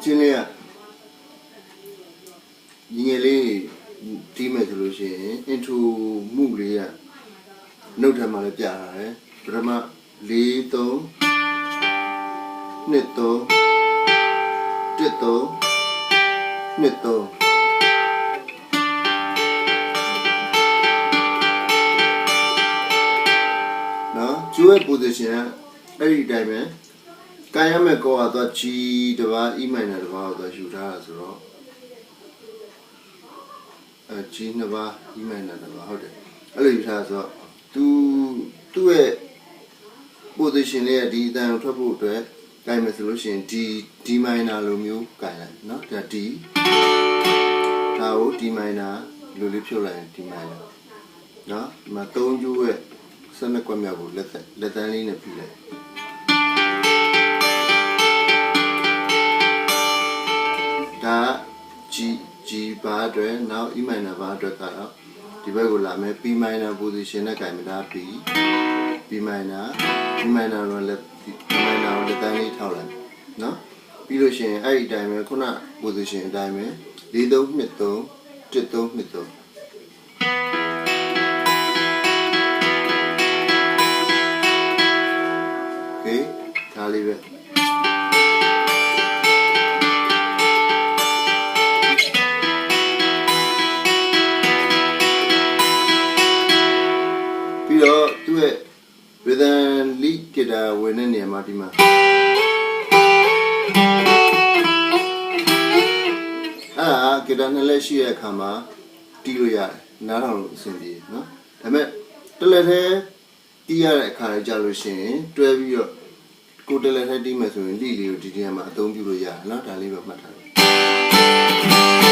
ချင်းလေးကညီငယ်လေးတီးမယ်ဆိုလို့ရှိရင် intro မှုလေးကနှုတ်ထဲမှာလည်းပြထားတယ်ပထမ4 3 2 3 1 3 2 3နော်ကျိုးရဲ့ position ကအဲ့ဒီအတိုင်းပဲကိုင်ရမယ့်ကောကတော့ G တပါး E minor တပါးကိုယူထားတာဆိုတော့G နှစ်ပါး E minor တပါးဟုတ်တယ်အဲ့လိုယူထားဆိုတော့သူ့ရဲ့ position လေးကဒီအတန်ကိုထွက်ဖို့အတွက်ကိုင်မယ်ဆိုလို့ရှိရင် D minor လိုမျိုးကိုင်လိုက်နော်ဒါ D ဒါကို D minor လိုလေးဖြုတ်လိုက်ရင် D minor နော်ဒီမှာ3ကျိုးရဲ့12ကွက်မြောက်ကိုလက်တန်းလေးနဲ့ပြီးလိုက်ဒါ G ဘာအတွက်နောက် E minor ဘာအတွက်ကတော့ဒီဘက်ကိုလာမယ် B minor position နဲ့ကိုင်မှာဒါ B minor E minor ကိုလက်တန်းလေးထောက်လိုက်နော်ပြီးလို့ရှိရင်အဲ့ဒီအတိုင်းပဲခုန position အတိုင်းပဲ4 3 2 3 1 3 2 3ဒါလေးပဲပြီးတော့သူ့ရဲ့ rhythm lead guitar ဝင်တဲ့နေရာမှာဒီမှာguitar နှစ်လက်ရှိတဲ့အခါမှာတီးလို့ရတယ်နားထောင်လို့အဆင်ပြေနော်ဒါပေမဲ့တစ်လက်ထဲတီးရတဲ့အခါကျလို့ရှိရင်တွဲပြီးတော့ကိုယ်တလက်ထဲတီးမယ်ဆိုရင်လိလေးကိုဒီနေရာမှာအသုံးပြုလို့ရတယ်နော်ဒါလေးပဲမှတ်ထားတယ်